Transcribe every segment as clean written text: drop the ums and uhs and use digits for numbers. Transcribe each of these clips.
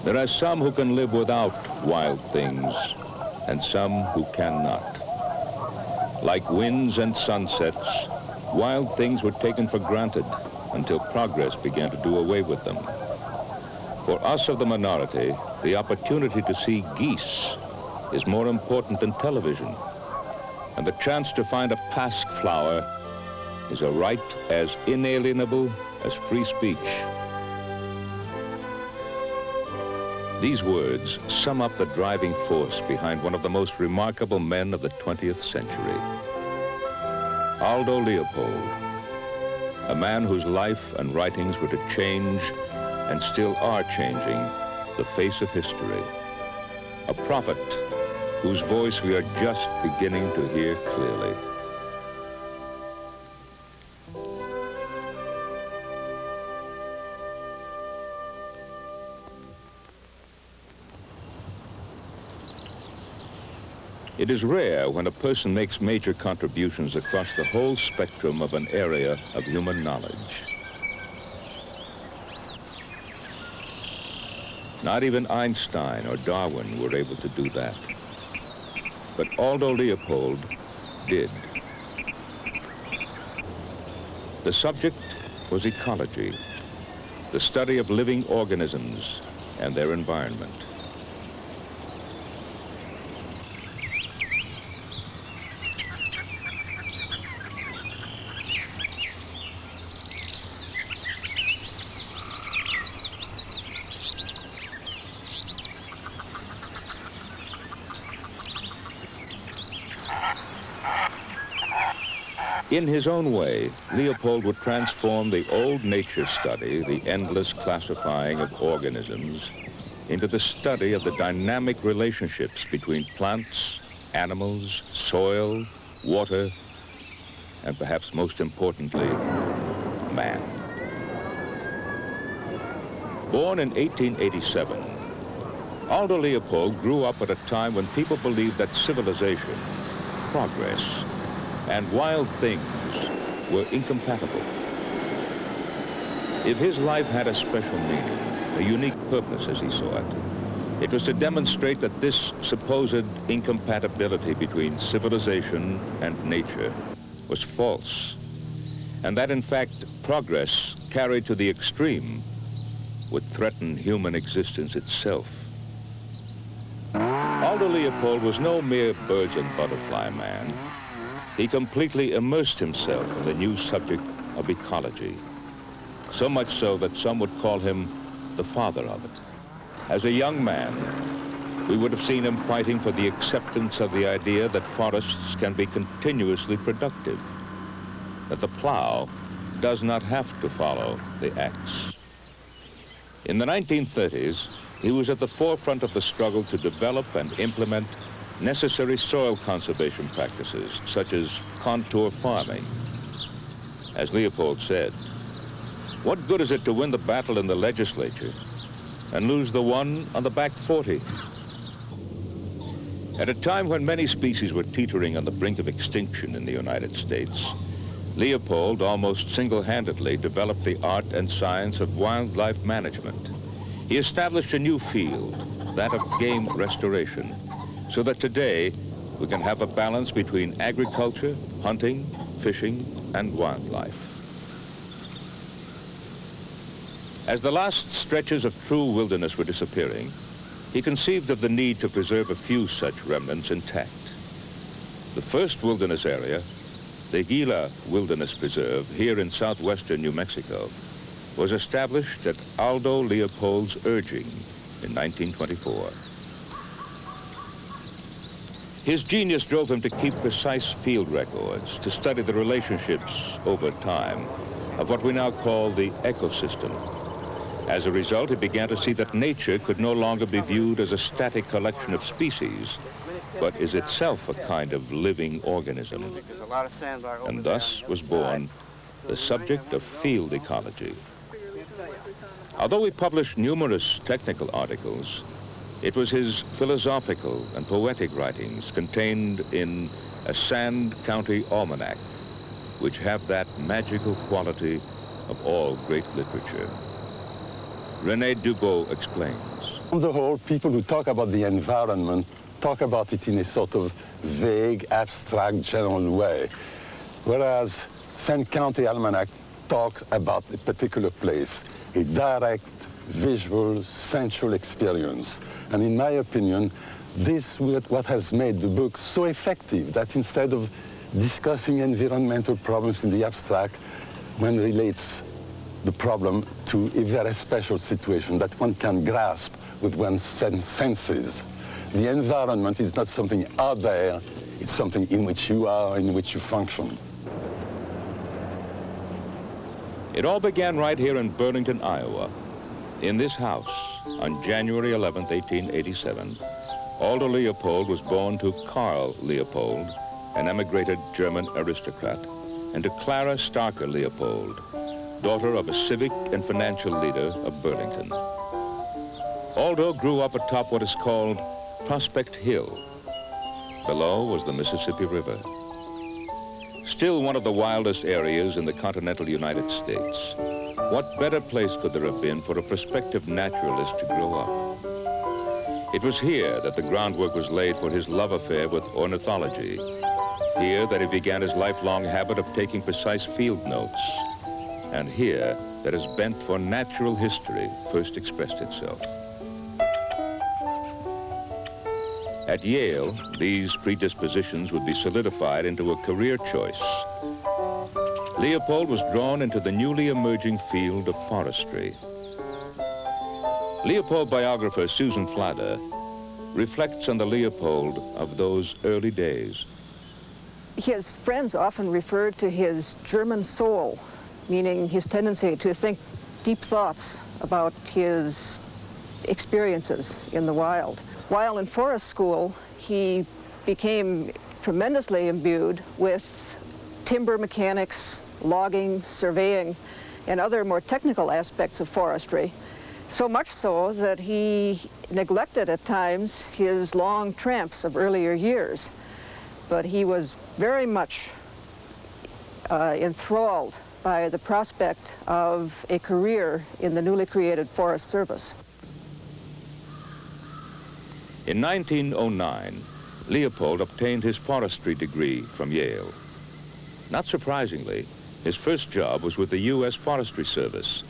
There are some who can live without wild things, and some who cannot. Like winds and sunsets, wild things were taken for granted until progress began to do away with them. For us of the minority, the opportunity to see geese is more important than television, and the chance to find a pasque flower is a right as inalienable as free speech. These words sum up the driving force behind one of the most remarkable men of the 20th century. Aldo Leopold, a man whose life and writings were to change, and still are changing, the face of history. A prophet whose voice we are just beginning to hear clearly. It is rare when a person makes major contributions across the whole spectrum of an area of human knowledge. Not even Einstein or Darwin were able to do that. But Aldo Leopold did. The subject was ecology, the study of living organisms and their environment. In his own way, Leopold would transform the old nature study, the endless classifying of organisms, into the study of the dynamic relationships between plants, animals, soil, water, and perhaps most importantly, man. Born in 1887, Aldo Leopold grew up at a time when people believed that civilization, progress, and wild things were incompatible. If his life had a special meaning, a unique purpose as he saw it, it was to demonstrate that this supposed incompatibility between civilization and nature was false, and that in fact progress carried to the extreme would threaten human existence itself. Aldo Leopold was no mere birds and butterfly man. He completely immersed himself in the new subject of ecology, so much so that some would call him the father of it. As a young man, we would have seen him fighting for the acceptance of the idea that forests can be continuously productive, that the plow does not have to follow the axe. In the 1930s, he was at the forefront of the struggle to develop and implement necessary soil conservation practices, such as contour farming. As Leopold said, what good is it to win the battle in the legislature and lose the one on the back 40? At a time when many species were teetering on the brink of extinction in the United States, Leopold almost single-handedly developed the art and science of wildlife management. He established a new field, that of game restoration, so that today we can have a balance between agriculture, hunting, fishing, and wildlife. As the last stretches of true wilderness were disappearing, he conceived of the need to preserve a few such remnants intact. The first wilderness area, the Gila Wilderness Preserve, here in southwestern New Mexico, was established at Aldo Leopold's urging in 1924. His genius drove him to keep precise field records, to study the relationships over time of what we now call the ecosystem. As a result, he began to see that nature could no longer be viewed as a static collection of species, but is itself a kind of living organism. And thus was born the subject of field ecology. Although he published numerous technical articles, it was his philosophical and poetic writings contained in a Sand County Almanac, which have that magical quality of all great literature. René Dubos explains. On the whole, people who talk about the environment talk about it in a sort of vague, abstract, general way, whereas Sand County Almanac talks about a particular place, a direct, visual, sensual experience. And in my opinion, this is what has made the book so effective, that instead of discussing environmental problems in the abstract, one relates the problem to a very special situation that one can grasp with one's senses. The environment is not something out there, it's something in which you are, in which you function. It all began right here in Burlington, Iowa. In this house, on January 11, 1887, Aldo Leopold was born to Carl Leopold, an emigrated German aristocrat, and to Clara Starker Leopold, daughter of a civic and financial leader of Burlington. Aldo grew up atop what is called Prospect Hill. Below was the Mississippi River. Still one of the wildest areas in the continental United States. What better place could there have been for a prospective naturalist to grow up? It was here that the groundwork was laid for his love affair with ornithology. Here that he began his lifelong habit of taking precise field notes. And here that his bent for natural history first expressed itself. At Yale, these predispositions would be solidified into a career choice. Leopold was drawn into the newly emerging field of forestry. Leopold biographer Susan Fladder reflects on the Leopold of those early days. His friends often referred to his German soul, meaning his tendency to think deep thoughts about his experiences in the wild. While in forest school, he became tremendously imbued with timber mechanics, logging, surveying, and other more technical aspects of forestry. So much so that he neglected at times his long tramps of earlier years. But he was very much enthralled by the prospect of a career in the newly created Forest Service. In 1909, Leopold obtained his forestry degree from Yale. Not surprisingly, his first job was with the U.S. Forestry Service,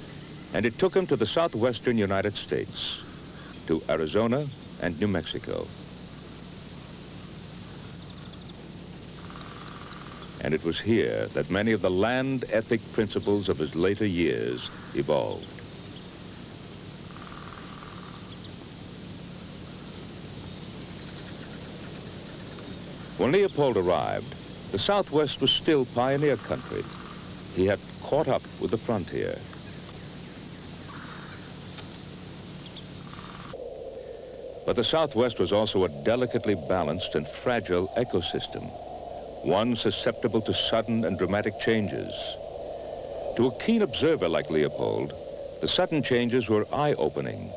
and it took him to the southwestern United States, to Arizona and New Mexico. And it was here that many of the land ethic principles of his later years evolved. When Leopold arrived, the Southwest was still pioneer country. He had caught up with the frontier. But the Southwest was also a delicately balanced and fragile ecosystem, one susceptible to sudden and dramatic changes. To a keen observer like Leopold, the sudden changes were eye-opening.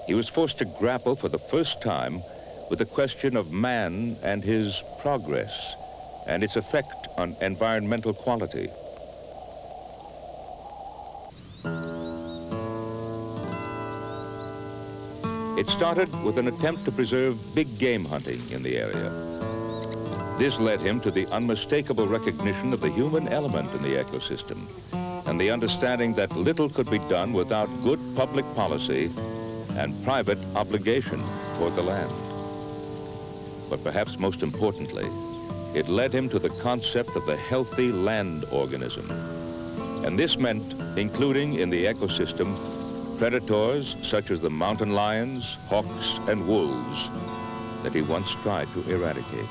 He was forced to grapple for the first time with the question of man and his progress and its effect on environmental quality. It started with an attempt to preserve big game hunting in the area. This led him to the unmistakable recognition of the human element in the ecosystem and the understanding that little could be done without good public policy and private obligation toward the land. But perhaps most importantly, it led him to the concept of the healthy land organism. And this meant including in the ecosystem predators such as the mountain lions, hawks, and wolves that he once tried to eradicate.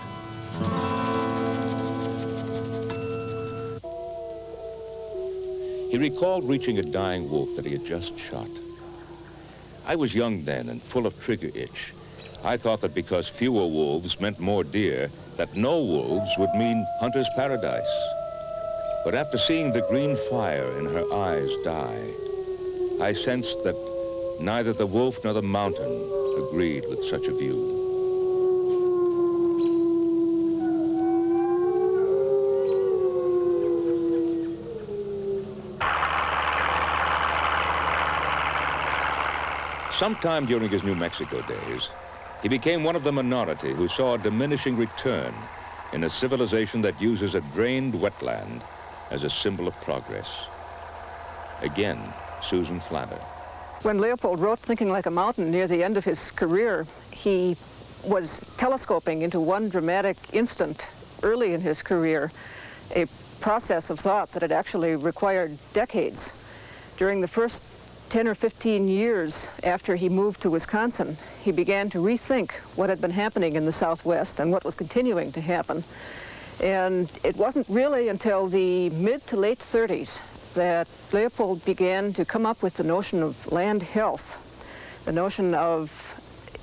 He recalled reaching a dying wolf that he had just shot. I was young then and full of trigger itch. I thought that because fewer wolves meant more deer, that no wolves would mean hunter's paradise. But after seeing the green fire in her eyes die, I sensed that neither the wolf nor the mountain agreed with such a view. Sometime during his New Mexico days, he became one of the minority who saw a diminishing return in a civilization that uses a drained wetland as a symbol of progress. Again, Susan Flatter. When Leopold wrote Thinking Like a Mountain near the end of his career, he was telescoping into one dramatic instant early in his career, a process of thought that had actually required decades. During the first 10 or 15 years after he moved to Wisconsin, he began to rethink what had been happening in the Southwest and what was continuing to happen. And it wasn't really until the mid to late 30s that Leopold began to come up with the notion of land health, the notion of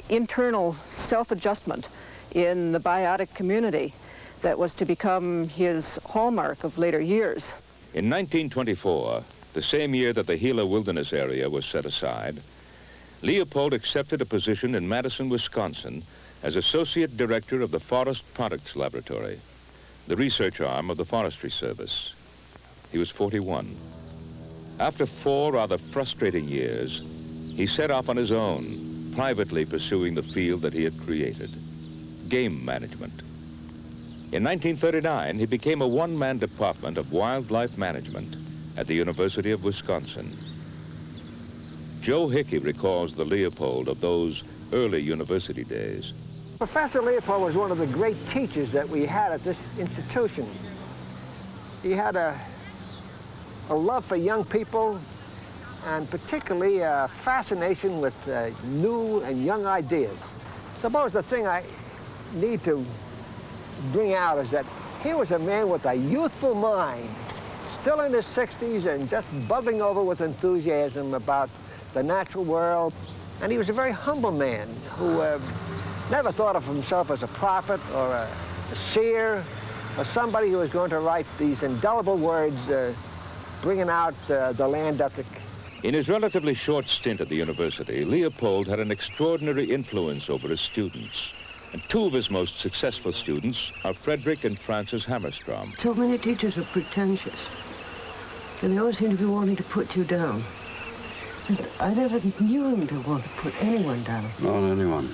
internal self-adjustment in the biotic community that was to become his hallmark of later years. In 1924, the same year that the Gila Wilderness area was set aside, Leopold accepted a position in Madison, Wisconsin as Associate Director of the Forest Products Laboratory, the research arm of the Forestry Service. He was 41. After 4 rather frustrating years, he set off on his own, privately pursuing the field that he had created, game management. In 1939, he became a one-man department of wildlife management at the University of Wisconsin. Joe Hickey recalls the Leopold of those early university days. Professor Leopold was one of the great teachers that we had at this institution. He had a love for young people, and particularly a fascination with new and young ideas. Suppose the thing I need to bring out is that here was a man with a youthful mind, still in his 60s and just bubbling over with enthusiasm about the natural world. And he was a very humble man who never thought of himself as a prophet or a seer or somebody who was going to write these indelible words bringing out the land ethic. In his relatively short stint at the university, Leopold had an extraordinary influence over his students. And 2 of his most successful students are Frederick and Francis Hammerstrom. So many teachers are pretentious, and they always seem to be wanting to put you down. And I never knew him to want to put anyone down. Not anyone.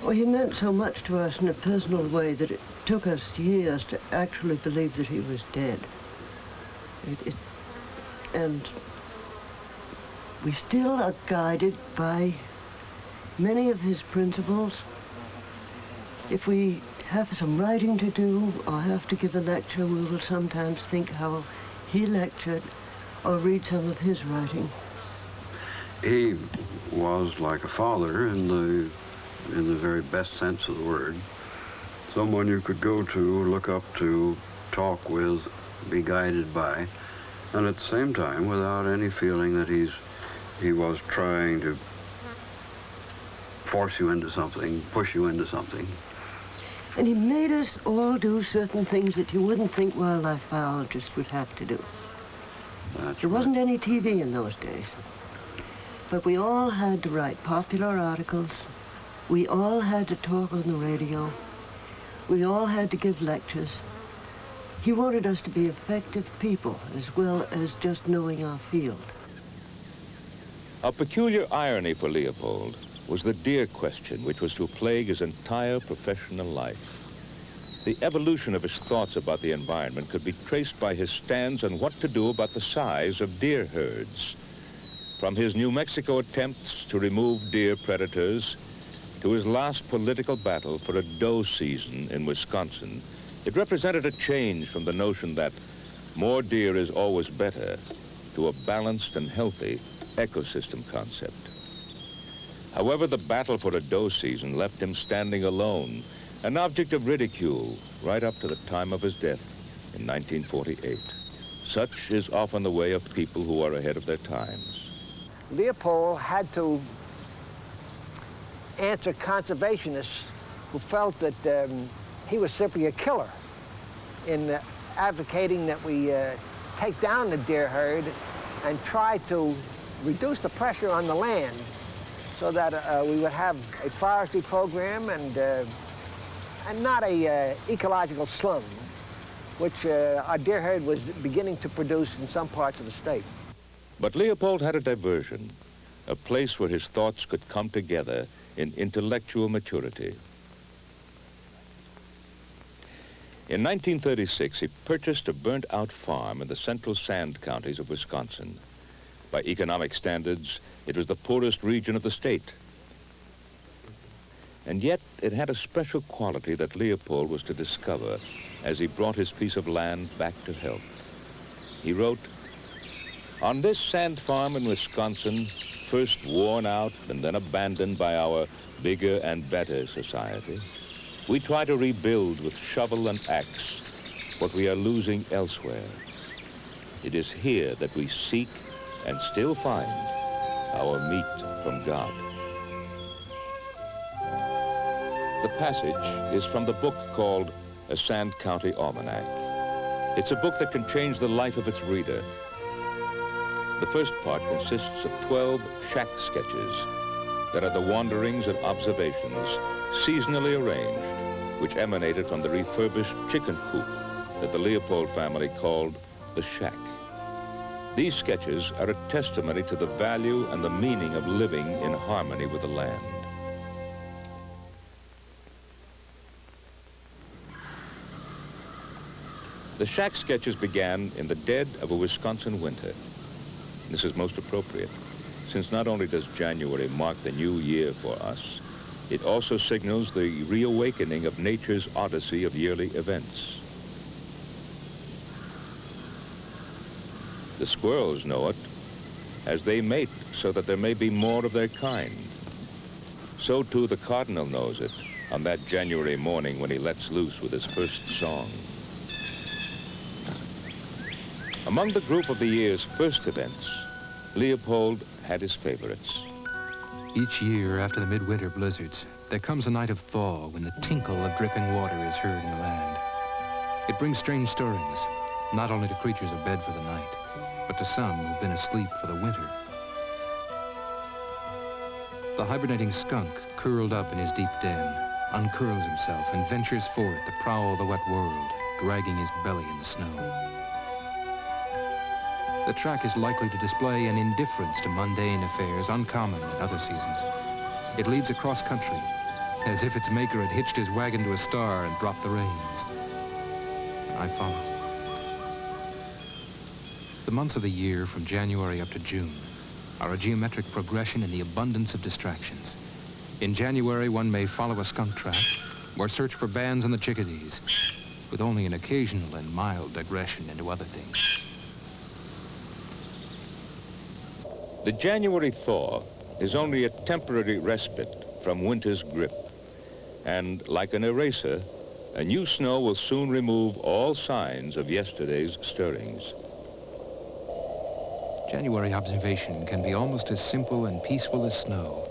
Well, he meant so much to us in a personal way that it took us years to actually believe that he was dead. And we still are guided by many of his principles. If we have some writing to do or have to give a lecture, we will sometimes think how he lectured or read some of his writing. He was like a father in the very best sense of the word. Someone you could go to, look up to, talk with, be guided by, and at the same time without any feeling that he was trying to force you into something, push you into something. And he made us all do certain things that you wouldn't think wildlife biologists would have to do. There wasn't any TV in those days. But we all had to write popular articles. We all had to talk on the radio. We all had to give lectures. He wanted us to be effective people as well as just knowing our field. A peculiar irony for Leopold was the deer question, which was to plague his entire professional life. The evolution of his thoughts about the environment could be traced by his stands on what to do about the size of deer herds. From his New Mexico attempts to remove deer predators to his last political battle for a doe season in Wisconsin, it represented a change from the notion that more deer is always better to a balanced and healthy ecosystem concept. However, the battle for a doe season left him standing alone, an object of ridicule right up to the time of his death in 1948. Such is often the way of people who are ahead of their times. Leopold had to answer conservationists who felt that he was simply a killer in advocating that we take down the deer herd and try to reduce the pressure on the land so that we would have a forestry program and not a ecological slum, which our deer herd was beginning to produce in some parts of the state. But Leopold had a diversion, a place where his thoughts could come together in intellectual maturity. In 1936, he purchased a burnt-out farm in the central Sand Counties of Wisconsin. By economic standards, it was the poorest region of the state. And yet, it had a special quality that Leopold was to discover as he brought his piece of land back to health. He wrote, "On this sand farm in Wisconsin, first worn out and then abandoned by our bigger and better society, we try to rebuild with shovel and axe what we are losing elsewhere. It is here that we seek and still find our meat from God." The passage is from the book called A Sand County Almanac. It's a book that can change the life of its reader. The first part consists of 12 shack sketches that are the wanderings and observations, seasonally arranged, which emanated from the refurbished chicken coop that the Leopold family called the shack. These sketches are a testimony to the value and the meaning of living in harmony with the land. The shack sketches began in the dead of a Wisconsin winter. This is most appropriate, since not only does January mark the new year for us, it also signals the reawakening of nature's odyssey of yearly events. The squirrels know it, as they mate so that there may be more of their kind. So too the cardinal knows it on that January morning when he lets loose with his first song. Among the group of the year's first events, Leopold had his favorites. Each year after the midwinter blizzards, there comes a night of thaw when the tinkle of dripping water is heard in the land. It brings strange stirrings, not only to creatures abed for the night, but to some who've been asleep for the winter. The hibernating skunk, curled up in his deep den, uncurls himself and ventures forth to prowl the wet world, dragging his belly in the snow. The track is likely to display an indifference to mundane affairs uncommon in other seasons. It leads across country, as if its maker had hitched his wagon to a star and dropped the reins. I follow. The months of the year, from January up to June, are a geometric progression in the abundance of distractions. In January, one may follow a skunk track or search for bands on the chickadees, with only an occasional and mild digression into other things. The January thaw is only a temporary respite from winter's grip. And like an eraser, a new snow will soon remove all signs of yesterday's stirrings. January observation can be almost as simple and peaceful as snow,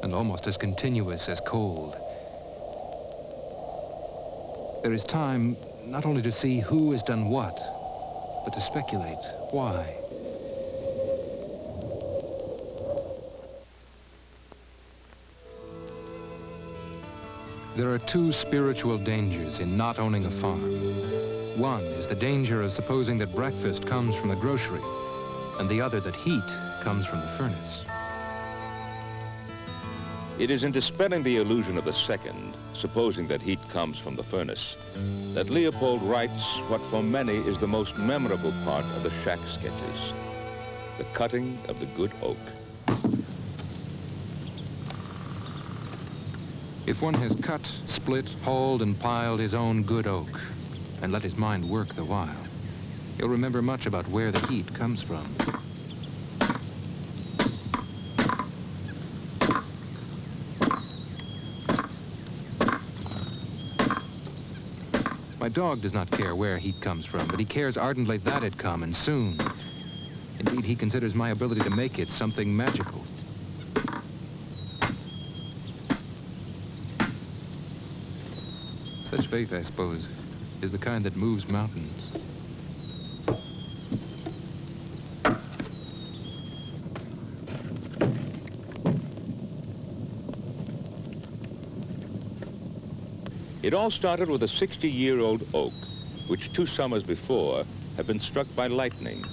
and almost as continuous as cold. There is time not only to see who has done what, but to speculate why. There are two spiritual dangers in not owning a farm. One is the danger of supposing that breakfast comes from the grocery, and the other that heat comes from the furnace. It is in dispelling the illusion of the second, supposing that heat comes from the furnace, that Leopold writes what for many is the most memorable part of the shack sketches, the cutting of the good oak. If one has cut, split, hauled, and piled his own good oak, and let his mind work the while, he'll remember much about where the heat comes from. My dog does not care where heat comes from, but he cares ardently that it come, and soon. Indeed, he considers my ability to make it something magical. Such faith, I suppose, is the kind that moves mountains. It all started with a 60-year-old oak, which 2 summers before had been struck by lightning,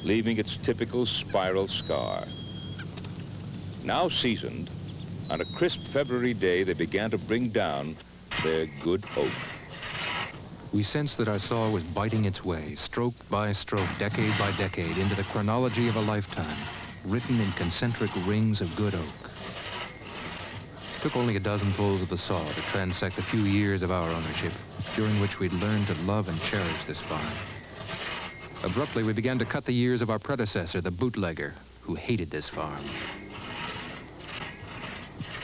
leaving its typical spiral scar. Now seasoned, on a crisp February day, they began to bring down their good oak. We sensed that our saw was biting its way, stroke by stroke, decade by decade, into the chronology of a lifetime, written in concentric rings of good oak. It took only a dozen pulls of the saw to transect the few years of our ownership, during which we'd learned to love and cherish this farm. Abruptly, we began to cut the years of our predecessor, the bootlegger, who hated this farm.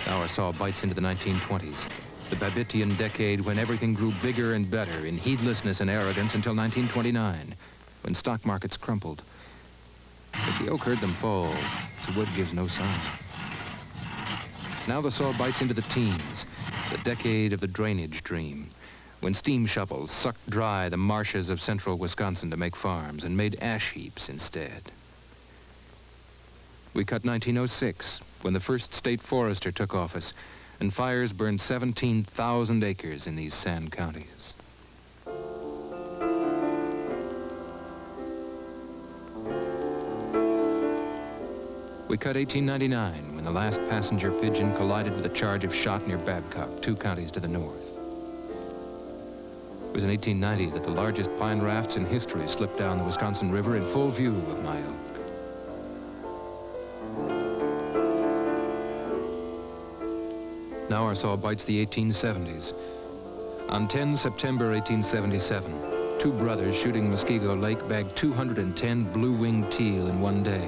Now our saw bites into the 1920s, the Babbittian decade when everything grew bigger and better in heedlessness and arrogance until 1929, when stock markets crumpled. If the oak heard them fall, its wood gives no sign. Now the saw bites into the teens, the decade of the drainage dream, when steam shovels sucked dry the marshes of central Wisconsin to make farms and made ash heaps instead. We cut 1906, when the first state forester took office, and fires burned 17,000 acres in these sand counties. We cut 1899, when the last passenger pigeon collided with a charge of shot near Babcock, 2 counties to the north. It was in 1890 that the largest pine rafts in history slipped down the Wisconsin River in full view of my oak. Now our saw bites the 1870s. On 10 September 1877, 2 brothers shooting Muskego Lake bagged 210 blue-winged teal in one day.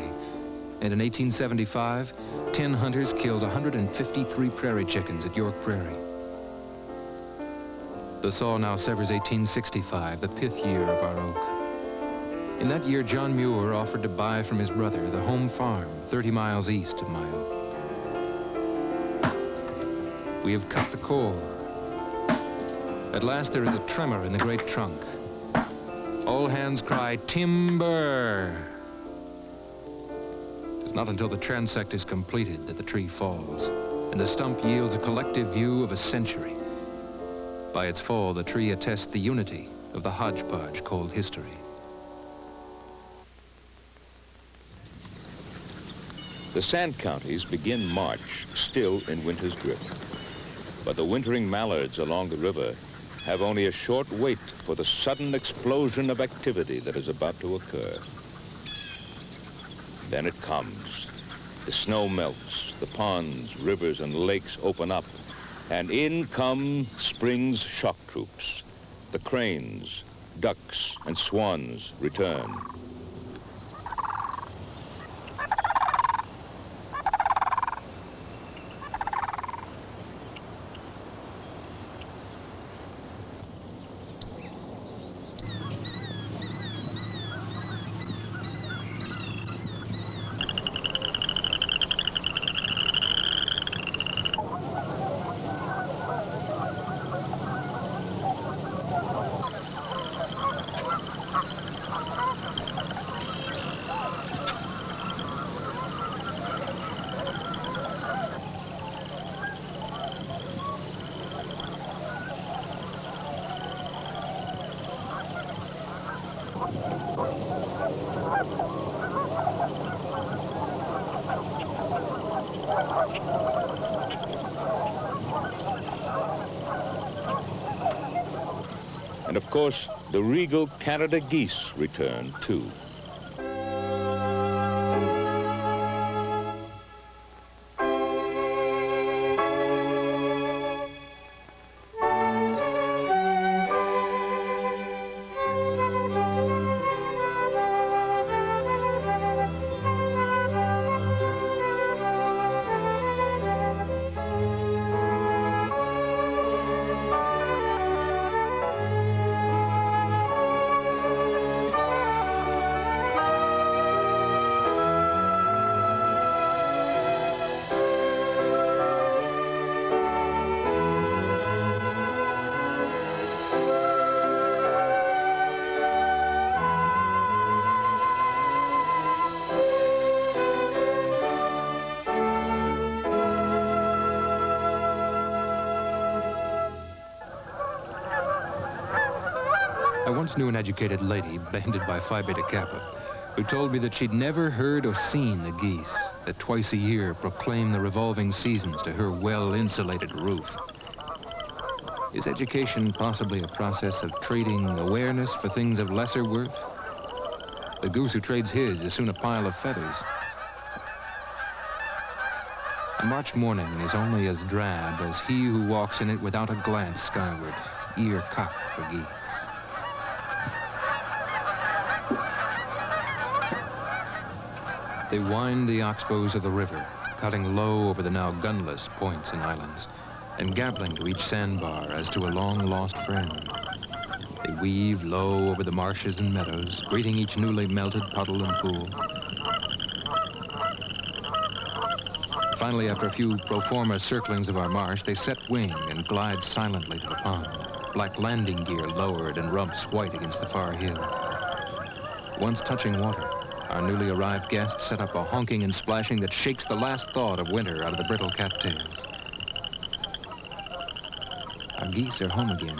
And in 1875, 10 hunters killed 153 prairie chickens at York Prairie. The saw now severs 1865, the pith year of our oak. In that year, John Muir offered to buy from his brother the home farm 30 miles east of my oak. We have cut the core. At last there is a tremor in the great trunk. All hands cry, timber! It's not until the transect is completed that the tree falls, and the stump yields a collective view of a century. By its fall, the tree attests the unity of the hodgepodge called history. The sand counties begin March still in winter's grip. But the wintering mallards along the river have only a short wait for the sudden explosion of activity that is about to occur. Then it comes. The snow melts, the ponds, rivers, and lakes open up, and in come spring's shock troops. The cranes, ducks, and swans return. And of course, the regal Canada geese return too. I once knew an educated lady, banded by Phi Beta Kappa, who told me that she'd never heard or seen the geese that twice a year proclaim the revolving seasons to her well-insulated roof. Is education possibly a process of trading awareness for things of lesser worth? The goose who trades his is soon a pile of feathers. A March morning is only as drab as he who walks in it without a glance skyward, ear cocked for geese. They wind the oxbows of the river, cutting low over the now gunless points and islands, and gabbling to each sandbar as to a long-lost friend. They weave low over the marshes and meadows, greeting each newly melted puddle and pool. Finally, after a few pro forma circlings of our marsh, they set wing and glide silently to the pond, black landing gear lowered and rumps white against the far hill. Once touching water, our newly arrived guests set up a honking and splashing that shakes the last thought of winter out of the brittle cattails. Our geese are home again.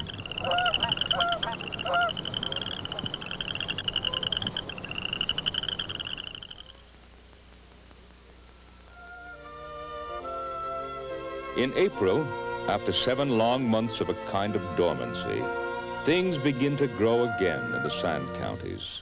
In April, after 7 long months of a kind of dormancy, things begin to grow again in the Sand Counties.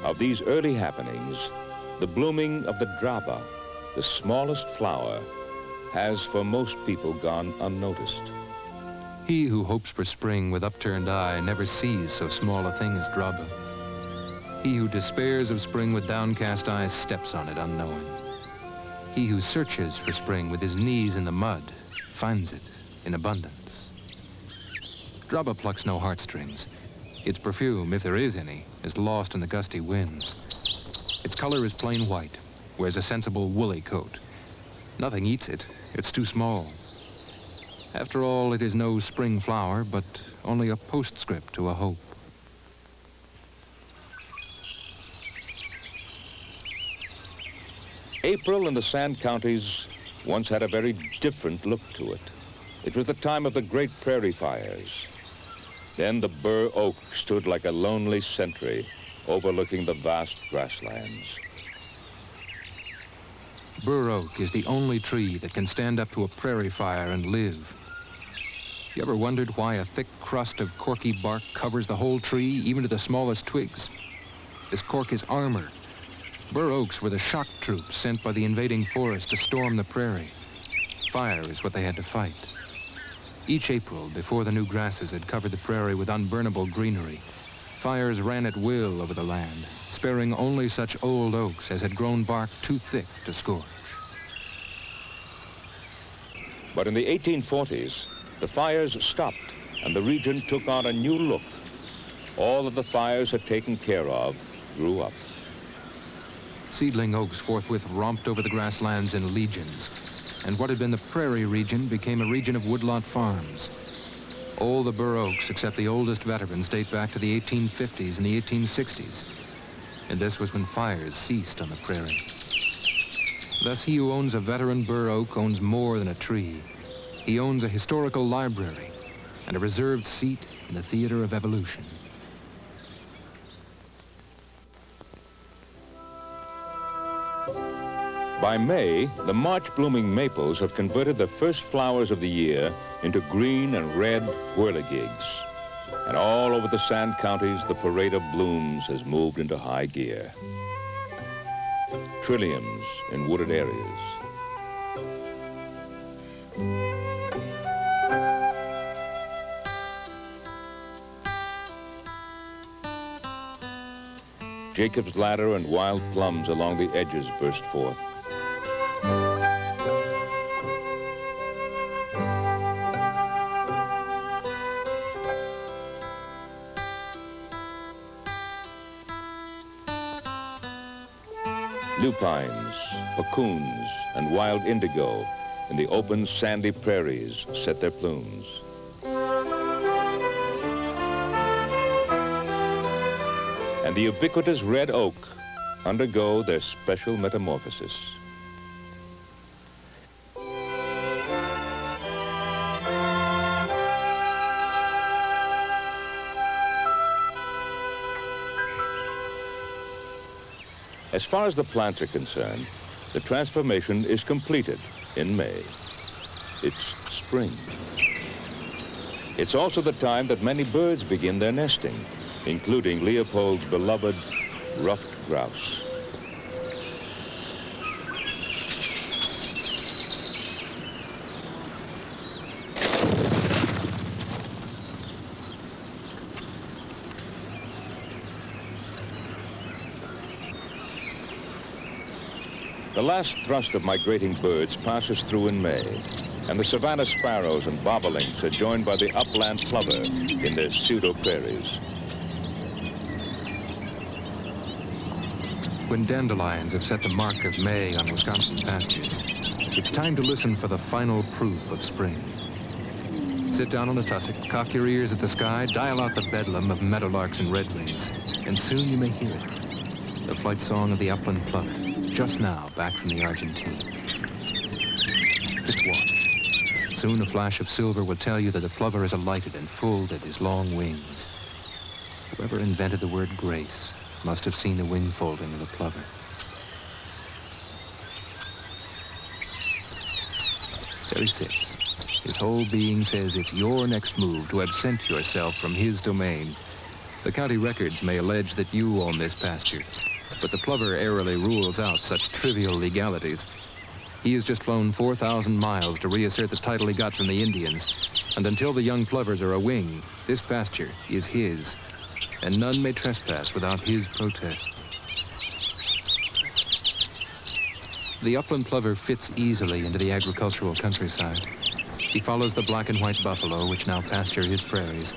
Of these early happenings, the blooming of the draba, the smallest flower, has for most people gone unnoticed. He who hopes for spring with upturned eye never sees so small a thing as draba. He who despairs of spring with downcast eyes steps on it unknowing. He who searches for spring with his knees in the mud finds it in abundance. Draba plucks no heartstrings. Its perfume, if there is any, is lost in the gusty winds. Its color is plain white, wears a sensible woolly coat. Nothing eats it, it's too small. After all, it is no spring flower, but only a postscript to a hope. April in the Sand Counties once had a very different look to it. It was the time of the great prairie fires. Then the bur oak stood like a lonely sentry overlooking the vast grasslands. Bur oak is the only tree that can stand up to a prairie fire and live. You ever wondered why a thick crust of corky bark covers the whole tree, even to the smallest twigs? This cork is armor. Bur oaks were the shock troops sent by the invading forest to storm the prairie. Fire is what they had to fight. Each April, before the new grasses had covered the prairie with unburnable greenery, fires ran at will over the land, sparing only such old oaks as had grown bark too thick to scorch. But in the 1840s, the fires stopped and the region took on a new look. All that the fires had taken care of grew up. Seedling oaks forthwith romped over the grasslands in legions, and what had been the prairie region became a region of woodlot farms. All the bur oaks, except the oldest veterans, date back to the 1850s and the 1860s. And this was when fires ceased on the prairie. Thus, he who owns a veteran bur oak owns more than a tree. He owns a historical library and a reserved seat in the theater of evolution. By May, the March-blooming maples have converted the first flowers of the year into green and red whirligigs. And all over the Sand Counties, the parade of blooms has moved into high gear. Trilliums in wooded areas. Jacob's ladder and wild plums along the edges burst forth. Lupines, puccoons, and wild indigo in the open sandy prairies set their plumes. And the ubiquitous red oak undergo their special metamorphosis. As far as the plants are concerned, the transformation is completed in May. It's spring. It's also the time that many birds begin their nesting, including Leopold's beloved ruffed grouse. The last thrust of migrating birds passes through in May, and the savanna sparrows and bobolinks are joined by the upland plover in their pseudo-prairies. When dandelions have set the mark of May on Wisconsin pastures, it's time to listen for the final proof of spring. Sit down on a tussock, cock your ears at the sky, dial out the bedlam of meadowlarks and redwings, and soon you may hear it. The flight song of the upland plover, just now back from the Argentine. Just watch. Soon a flash of silver will tell you that the plover is alighted and folded his long wings. Whoever invented the word grace must have seen the wing folding of the plover. There he sits. His whole being says it's your next move to absent yourself from his domain. The county records may allege that you own this pasture, but the plover airily rules out such trivial legalities. He has just flown 4,000 miles to reassert the title he got from the Indians, and until the young plovers are a wing, this pasture is his, and none may trespass without his protest. The upland plover fits easily into the agricultural countryside. He follows the black and white buffalo, which now pasture his prairies,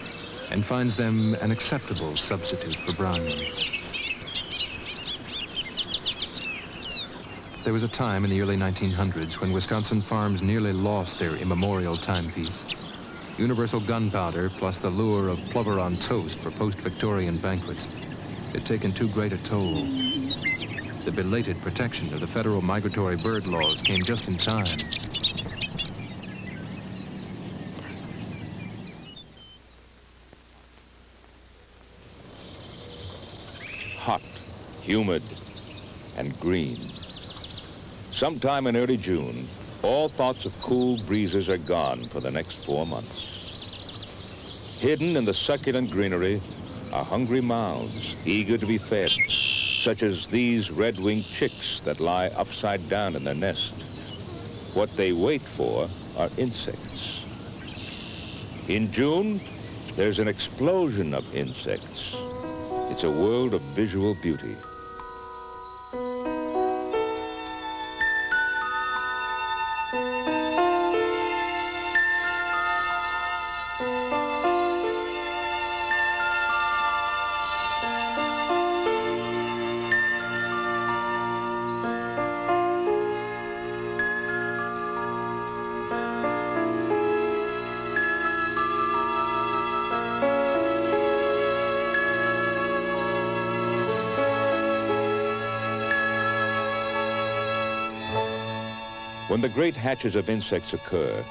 and finds them an acceptable substitute for brown ones. There was a time in the early 1900s when Wisconsin farms nearly lost their immemorial timepiece. Universal gunpowder, plus the lure of plover on toast for post-Victorian banquets, had taken too great a toll. The belated protection of the federal migratory bird laws came just in time. Hot, humid, and green. Sometime in early June, all thoughts of cool breezes are gone for the next 4 months. Hidden in the succulent greenery are hungry mouths, eager to be fed, such as these red-winged chicks that lie upside down in their nest. What they wait for are insects. In June, there's an explosion of insects. It's a world of visual beauty. When the great hatches of insects occur,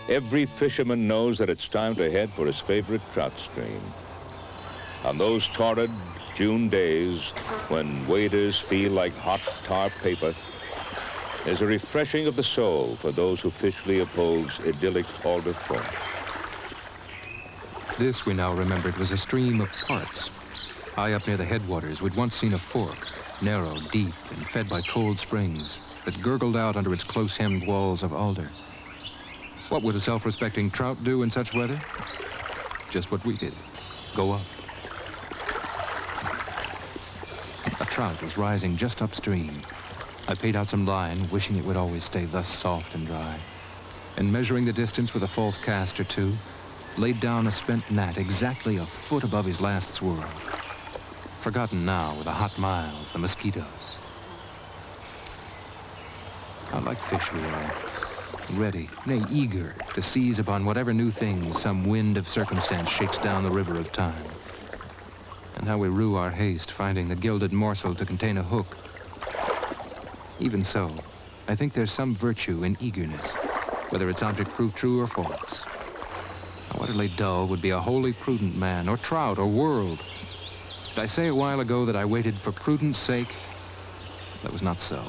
every fisherman knows that it's time to head for his favorite trout stream. On those torrid June days when waders feel like hot tar paper, there's a refreshing of the soul for those who fish Leopold's idyllic Alder Point. This, we now remembered, was a stream of parts. High up near the headwaters, we'd once seen a fork, narrow, deep, and fed by cold springs that gurgled out under its close-hemmed walls of alder. What would a self-respecting trout do in such weather? Just what we did, go up. A trout was rising just upstream. I paid out some line, wishing it would always stay thus soft and dry, and measuring the distance with a false cast or two, laid down a spent gnat exactly a foot above his last swirl. Forgotten now with the hot miles, the mosquitoes. How like fish we are, ready, nay, eager to seize upon whatever new things some wind of circumstance shakes down the river of time. And how we rue our haste, finding the gilded morsel to contain a hook. Even so, I think there's some virtue in eagerness, whether its object prove true or false. How utterly dull would be a wholly prudent man, or trout, or world. Did I say a while ago that I waited for prudence' sake? That was not so.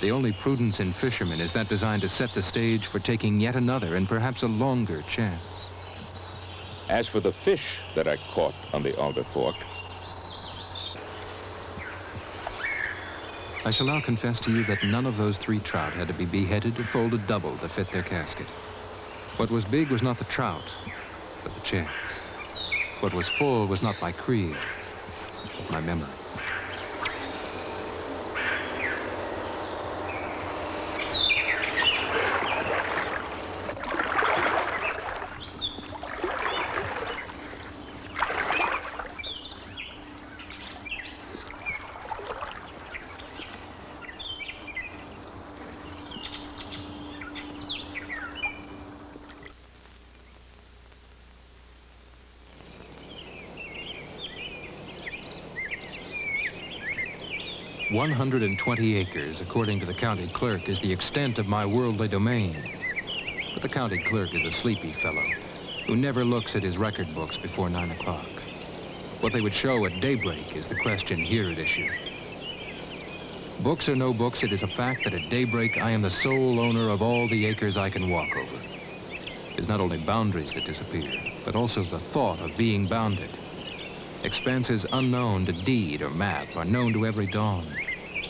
The only prudence in fishermen is that designed to set the stage for taking yet another and perhaps a longer chance. As for the fish that I caught on the Alder Fork, I shall now confess to you that none of those 3 trout had to be beheaded or folded double to fit their casket. What was big was not the trout, but the chance. What was full was not my creed, but my memory. "120 acres, according to the county clerk, is the extent of my worldly domain. But the county clerk is a sleepy fellow who never looks at his record books before 9 o'clock. What they would show at daybreak is the question here at issue. Books or no books, it is a fact that at daybreak I am the sole owner of all the acres I can walk over. It is not only boundaries that disappear, but also the thought of being bounded. Expanses unknown to deed or map are known to every dawn.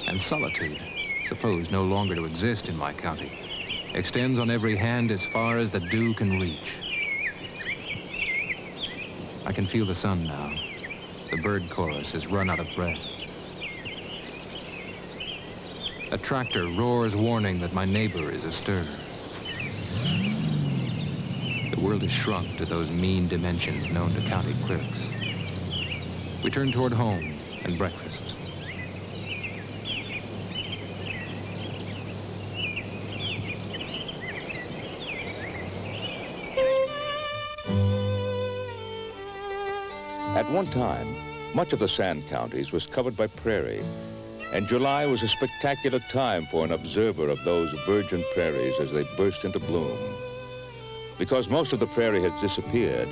And solitude, supposed no longer to exist in my county, extends on every hand as far as the dew can reach. I can feel the sun now. The bird chorus has run out of breath. A tractor roars warning that my neighbor is astir. The world is shrunk to those mean dimensions known to county clerks. We turn toward home and breakfast. at one time, much of the Sand Counties was covered by prairie, and July was a spectacular time for an observer of those virgin prairies as they burst into bloom. Because most of the prairie has disappeared,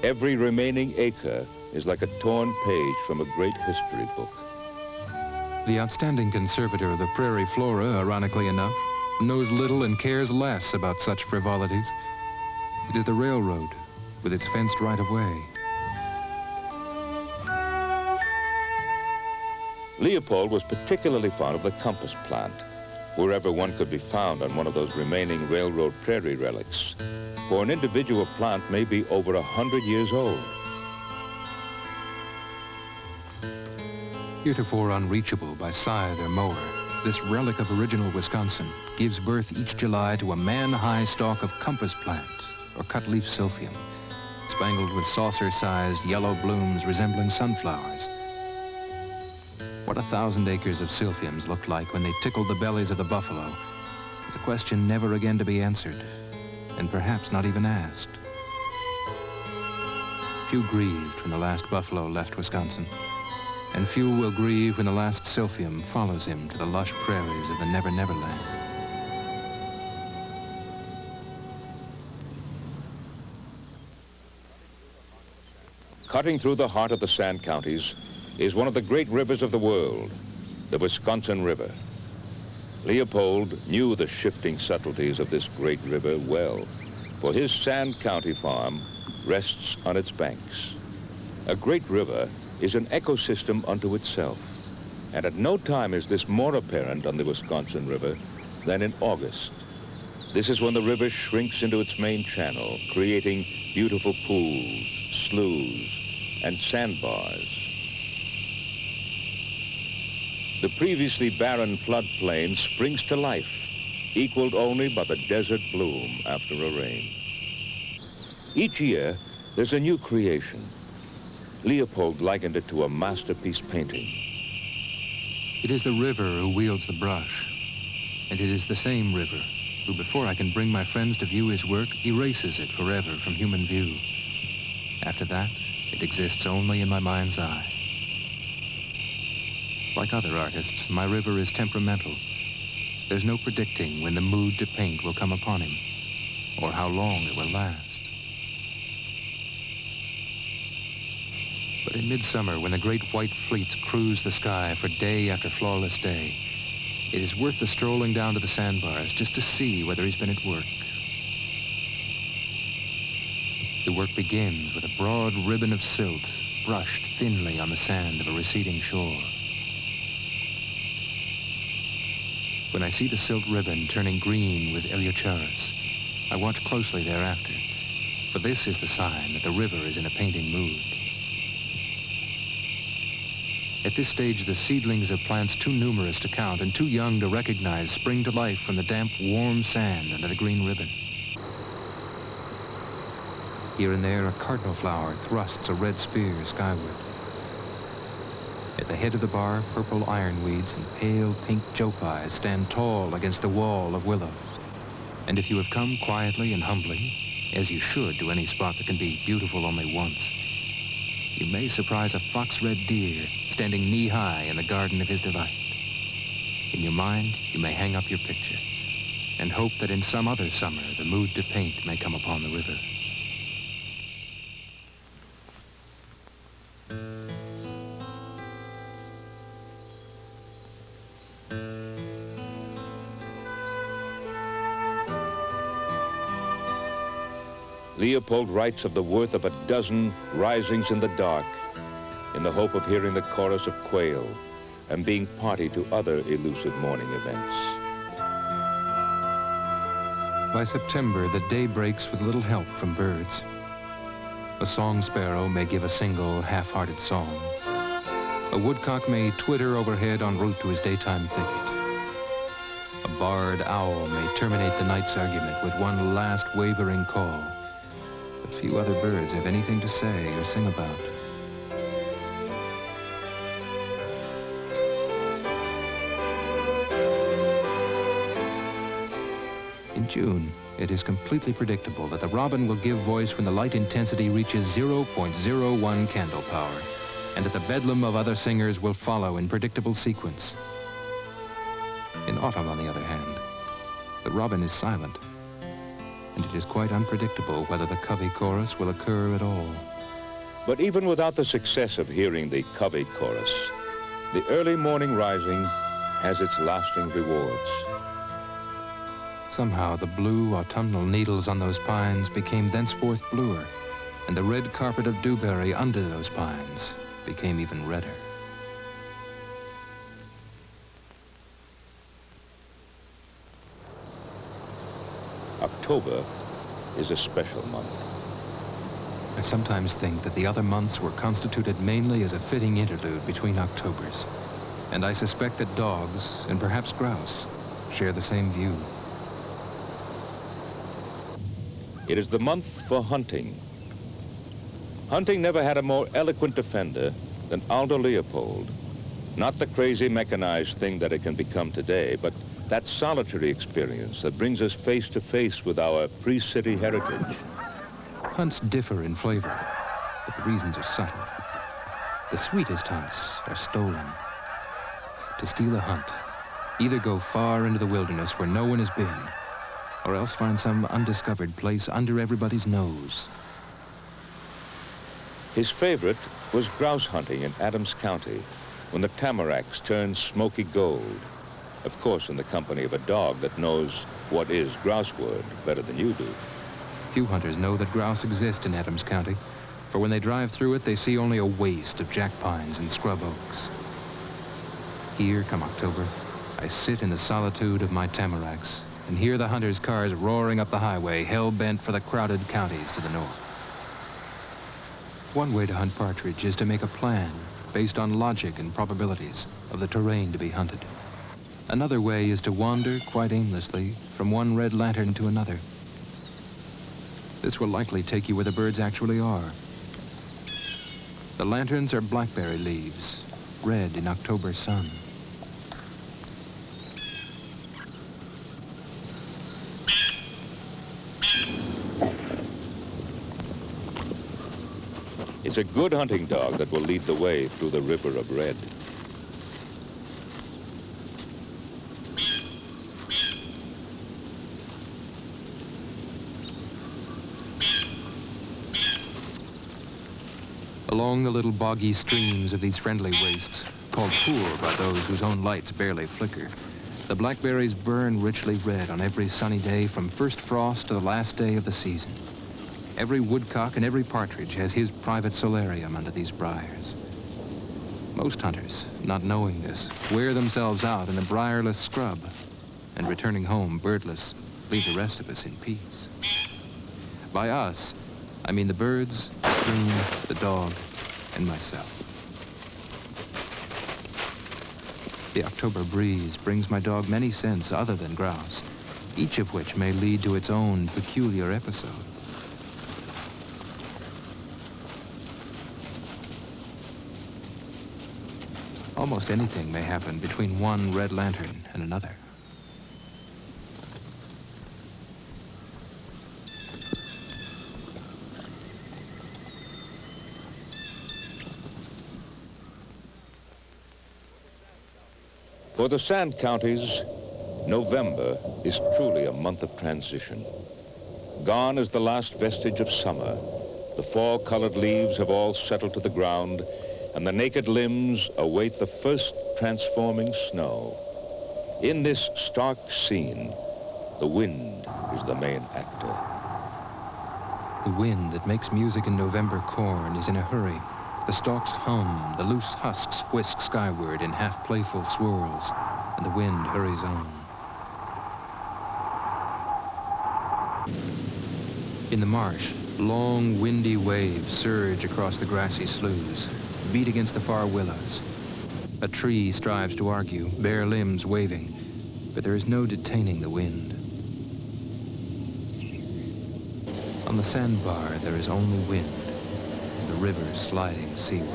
every remaining acre is like a torn page from a great history book. The outstanding conservator of the prairie flora, ironically enough, knows little and cares less about such frivolities. It is the railroad with its fenced right-of-way. Leopold was particularly fond of the compass plant, wherever one could be found on one of those remaining railroad prairie relics. For an individual plant may be over 100 years old. Heretofore unreachable by scythe or mower, this relic of original Wisconsin gives birth each July to a man-high stalk of compass plant, or cut-leaf silphium, spangled with saucer-sized yellow blooms resembling sunflowers. What 1,000 acres of silphiums looked like when they tickled the bellies of the buffalo is a question never again to be answered, and perhaps not even asked. Few grieved when the last buffalo left Wisconsin, and few will grieve when the last silphium follows him to the lush prairies of the Never Never Land. Cutting through the heart of the Sand Counties is one of the great rivers of the world, the Wisconsin River. Leopold knew the shifting subtleties of this great river well, for his Sand County farm rests on its banks. A great river is an ecosystem unto itself, and at no time is this more apparent on the Wisconsin River than in August. This is when the river shrinks into its main channel, creating beautiful pools, sloughs, and sandbars. The previously barren floodplain springs to life, equaled only by the desert bloom after a rain. Each year, there's a new creation. Leopold likened it to a masterpiece painting. It is the river who wields the brush, and it is the same river who, before I can bring my friends to view his work, erases it forever from human view. After that, it exists only in my mind's eye. Like other artists, my river is temperamental. There's no predicting when the mood to paint will come upon him, or how long it will last. But in midsummer, when the great white fleets cruise the sky for day after flawless day, it is worth the strolling down to the sandbars just to see whether he's been at work. The work begins with a broad ribbon of silt brushed thinly on the sand of a receding shore. When I see the silt ribbon turning green with Eleucharis, I watch closely thereafter, for this is the sign that the river is in a painting mood. At this stage, the seedlings of plants too numerous to count and too young to recognize spring to life from the damp, warm sand under the green ribbon. Here and there, a cardinal flower thrusts a red spear skyward. At the head of the bar, purple ironweeds and pale pink jopais stand tall against the wall of willows. And if you have come quietly and humbly, as you should to any spot that can be beautiful only once, you may surprise a fox-red deer standing knee-high in the garden of his delight. In your mind, you may hang up your picture and hope that in some other summer, the mood to paint may come upon the river. Leopold writes of the worth of a dozen risings in the dark in the hope of hearing the chorus of quail and being party to other elusive morning events. By September, the day breaks with little help from birds. A song sparrow may give a single, half-hearted song. A woodcock may twitter overhead en route to his daytime thicket. A barred owl may terminate the night's argument with one last wavering call. Few other birds have anything to say or sing about. In June, it is completely predictable that the robin will give voice when the light intensity reaches 0.01 candle power, and that the bedlam of other singers will follow in predictable sequence. In autumn, on the other hand, the robin is silent, and it is quite unpredictable whether the covey chorus will occur at all. But even without the success of hearing the covey chorus, the early morning rising has its lasting rewards. Somehow the blue autumnal needles on those pines became thenceforth bluer, and the red carpet of dewberry under those pines became even redder. October is a special month. I sometimes think that the other months were constituted mainly as a fitting interlude between Octobers, and I suspect that dogs, and perhaps grouse, share the same view. It is the month for hunting. Hunting never had a more eloquent defender than Aldo Leopold. Not the crazy mechanized thing that it can become today, but that solitary experience that brings us face to face with our pre-city heritage. Hunts differ in flavor, but the reasons are subtle. The sweetest hunts are stolen. To steal a hunt, either go far into the wilderness where no one has been, or else find some undiscovered place under everybody's nose. His favorite was grouse hunting in Adams County, when the tamaracks turned smoky gold. Of course, in the company of a dog that knows what is grousewood better than you do. Few hunters know that grouse exist in Adams County, for when they drive through it, they see only a waste of jack pines and scrub oaks. Here, come October, I sit in the solitude of my tamaracks and hear the hunters' cars roaring up the highway, hell-bent for the crowded counties to the north. One way to hunt partridge is to make a plan based on logic and probabilities of the terrain to be hunted. Another way is to wander quite aimlessly from one red lantern to another. This will likely take you where the birds actually are. The lanterns are blackberry leaves, red in October sun. It's a good hunting dog that will lead the way through the river of red. Along the little boggy streams of these friendly wastes, called poor by those whose own lights barely flicker, the blackberries burn richly red on every sunny day from first frost to the last day of the season. Every woodcock and every partridge has his private solarium under these briars. Most hunters, not knowing this, wear themselves out in the briarless scrub, and returning home birdless, leave the rest of us in peace. By us, I mean the birds, the stream, the dog, and myself. The October breeze brings my dog many scents other than grouse, each of which may lead to its own peculiar episode. Almost anything may happen between one red lantern and another. For the Sand Counties, November is truly a month of transition. Gone is the last vestige of summer. The fall-colored leaves have all settled to the ground, and the naked limbs await the first transforming snow. In this stark scene, the wind is the main actor. The wind that makes music in November corn is in a hurry. The stalks hum, the loose husks whisk skyward in half-playful swirls, and the wind hurries on. In the marsh, long, windy waves surge across the grassy sloughs, beat against the far willows. A tree strives to argue, bare limbs waving, but there is no detaining the wind. On the sandbar, there is only wind, and the river sliding seaward.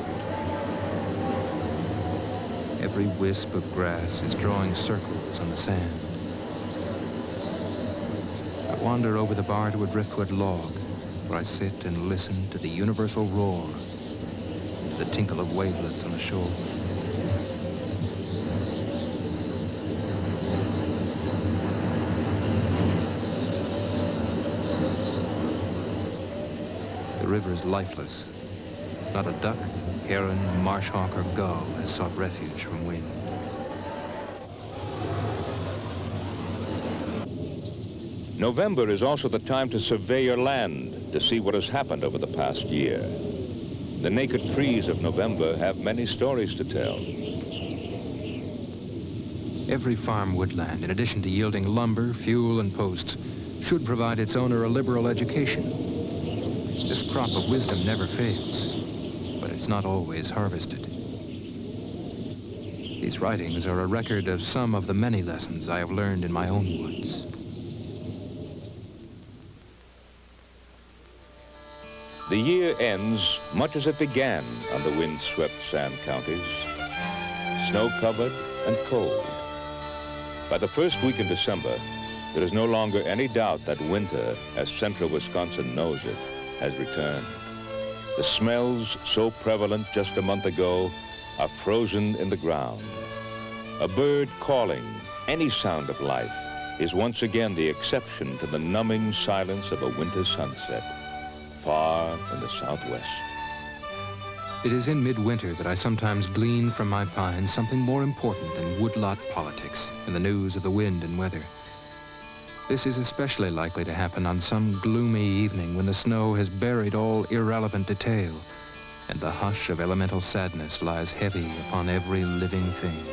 Every wisp of grass is drawing circles on the sand. I wander over the bar to a driftwood log, where I sit and listen to the universal roar, the tinkle of wavelets on the shore. The river is lifeless. Not a duck, heron, marsh hawk, or gull has sought refuge from wind. November is also the time to survey your land, to see what has happened over the past year. The naked trees of November have many stories to tell. Every farm woodland, in addition to yielding lumber, fuel, and posts, should provide its owner a liberal education. This crop of wisdom never fails, but it's not always harvested. These writings are a record of some of the many lessons I have learned in my own woods. The year ends much as it began on the wind-swept Sand Counties, snow-covered and cold. By the first week in December, there is no longer any doubt that winter, as central Wisconsin knows it, has returned. The smells so prevalent just a month ago are frozen in the ground. A bird calling, any sound of life, is once again the exception to the numbing silence of a winter sunset, far in the southwest. It is in midwinter that I sometimes glean from my pines something more important than woodlot politics and the news of the wind and weather. This is especially likely to happen on some gloomy evening when the snow has buried all irrelevant detail and the hush of elemental sadness lies heavy upon every living thing.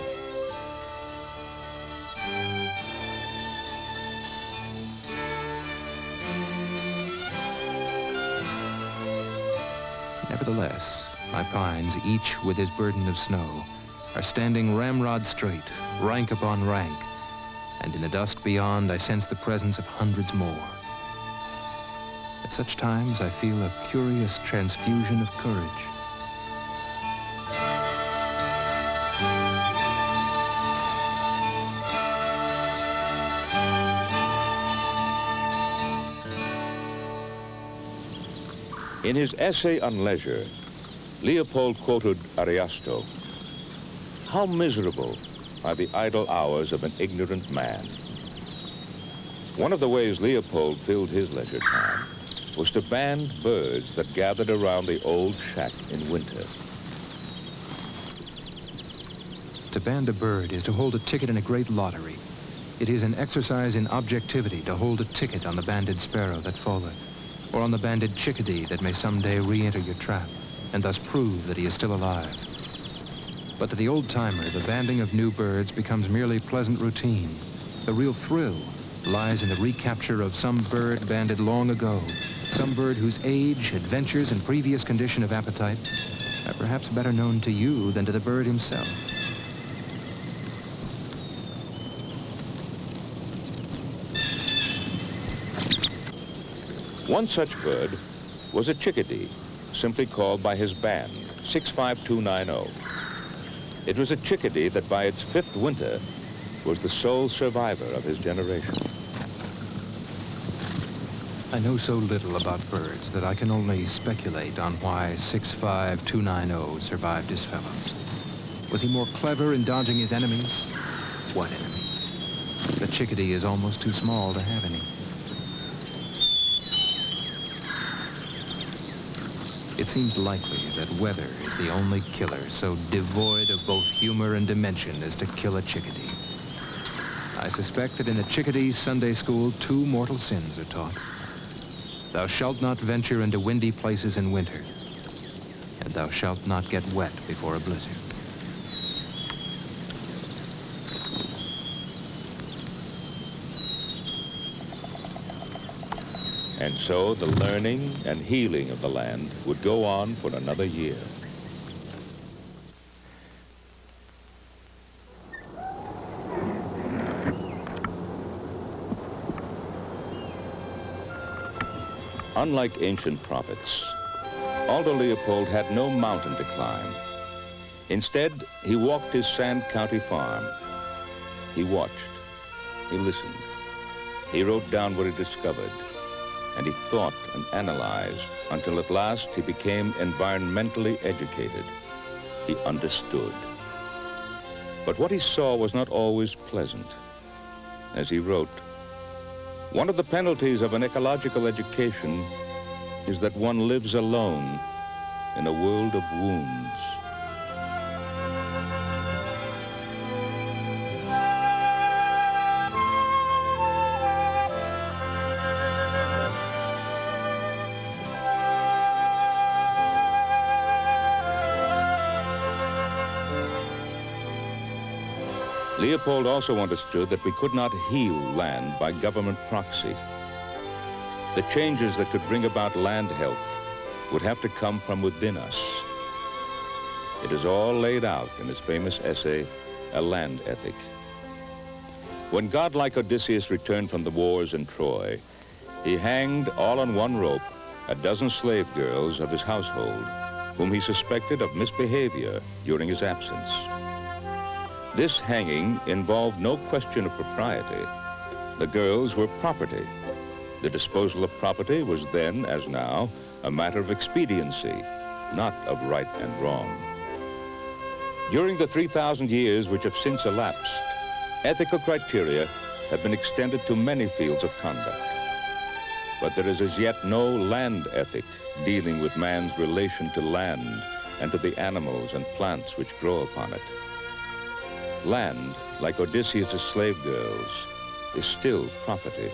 Nevertheless, my pines, each with his burden of snow, are standing ramrod straight, rank upon rank, and in the dusk beyond I sense the presence of hundreds more. At such times I feel a curious transfusion of courage. In his essay on leisure, Leopold quoted Ariosto. How miserable are the idle hours of an ignorant man. One of the ways Leopold filled his leisure time was to band birds that gathered around the old shack in winter. To band a bird is to hold a ticket in a great lottery. It is an exercise in objectivity to hold a ticket on the banded sparrow that falleth, or on the banded chickadee that may someday re-enter your trap, and thus prove that he is still alive. But to the old-timer, the banding of new birds becomes merely pleasant routine. The real thrill lies in the recapture of some bird banded long ago, some bird whose age, adventures, and previous condition of appetite are perhaps better known to you than to the bird himself. One such bird was a chickadee, simply called by his band, 65290. It was a chickadee that by its fifth winter was the sole survivor of his generation. I know so little about birds that I can only speculate on why 65290 survived his fellows. Was he more clever in dodging his enemies? What enemies? The chickadee is almost too small to have any. It seems likely that weather is the only killer so devoid of both humor and dimension as to kill a chickadee. I suspect that in a chickadee's Sunday school, two mortal sins are taught. Thou shalt not venture into windy places in winter, and thou shalt not get wet before a blizzard. And so the learning and healing of the land would go on for another year. Unlike ancient prophets, Aldo Leopold had no mountain to climb. Instead, he walked his Sand County farm. He watched, he listened, he wrote down what he discovered, and he thought and analyzed until at last he became environmentally educated. He understood. But what he saw was not always pleasant. As he wrote, one of the penalties of an ecological education is that one lives alone in a world of wounds. Leopold also understood that we could not heal land by government proxy. The changes that could bring about land health would have to come from within us. It is all laid out in his famous essay, A Land Ethic. When godlike Odysseus returned from the wars in Troy, he hanged all on one rope a dozen slave girls of his household, whom he suspected of misbehavior during his absence. This hanging involved no question of propriety. The girls were property. The disposal of property was then, as now, a matter of expediency, not of right and wrong. During the 3,000 years which have since elapsed, ethical criteria have been extended to many fields of conduct. But there is as yet no land ethic dealing with man's relation to land and to the animals and plants which grow upon it. Land, like Odysseus' slave girls, is still property.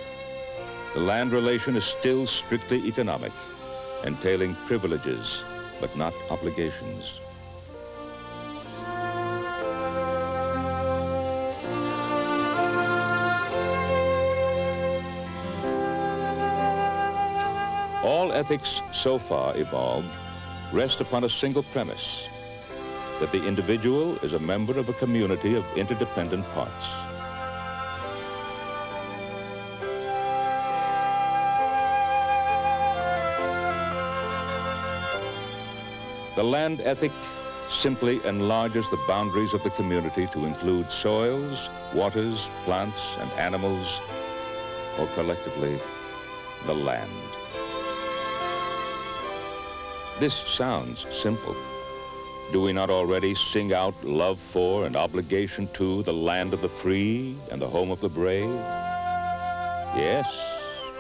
The land relation is still strictly economic, entailing privileges, but not obligations. All ethics so far evolved rest upon a single premise, that the individual is a member of a community of interdependent parts. The land ethic simply enlarges the boundaries of the community to include soils, waters, plants, and animals, or collectively, the land. This sounds simple. Do we not already sing out love for and obligation to the land of the free and the home of the brave? Yes,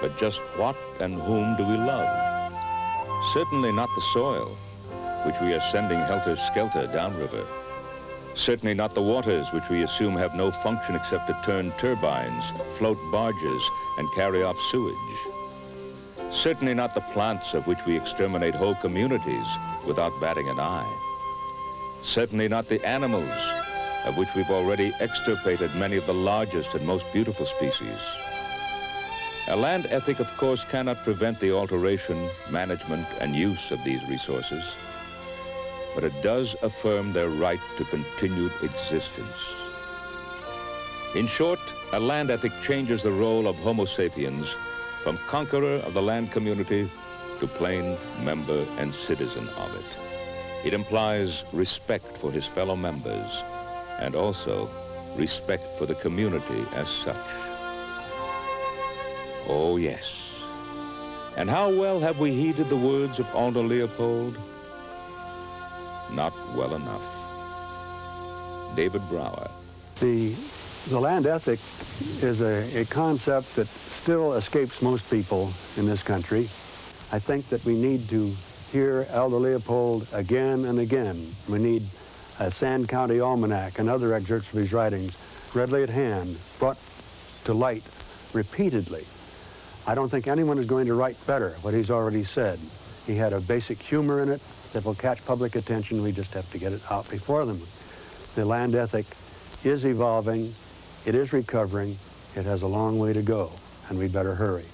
but just what and whom do we love? Certainly not the soil, which we are sending helter-skelter downriver. Certainly not the waters, which we assume have no function except to turn turbines, float barges, and carry off sewage. Certainly not the plants of which we exterminate whole communities without batting an eye. Certainly not the animals, of which we've already extirpated many of the largest and most beautiful species. A land ethic, of course, cannot prevent the alteration, management, and use of these resources, but it does affirm their right to continued existence. In short, a land ethic changes the role of Homo sapiens from conqueror of the land community to plain member and citizen of it. It implies respect for his fellow members and also respect for the community as such. Oh, yes. And how well have we heeded the words of Aldo Leopold? Not well enough. David Brower. The land ethic is a concept that still escapes most people in this country. I think that we need to hear Aldo Leopold again and again. We need a Sand County Almanac and other excerpts of his writings readily at hand, brought to light repeatedly. I don't think anyone is going to write better what he's already said. He had a basic humor in it that will catch public attention. We just have to get it out before them. The land ethic is evolving. It is recovering. It has a long way to go, and we better hurry.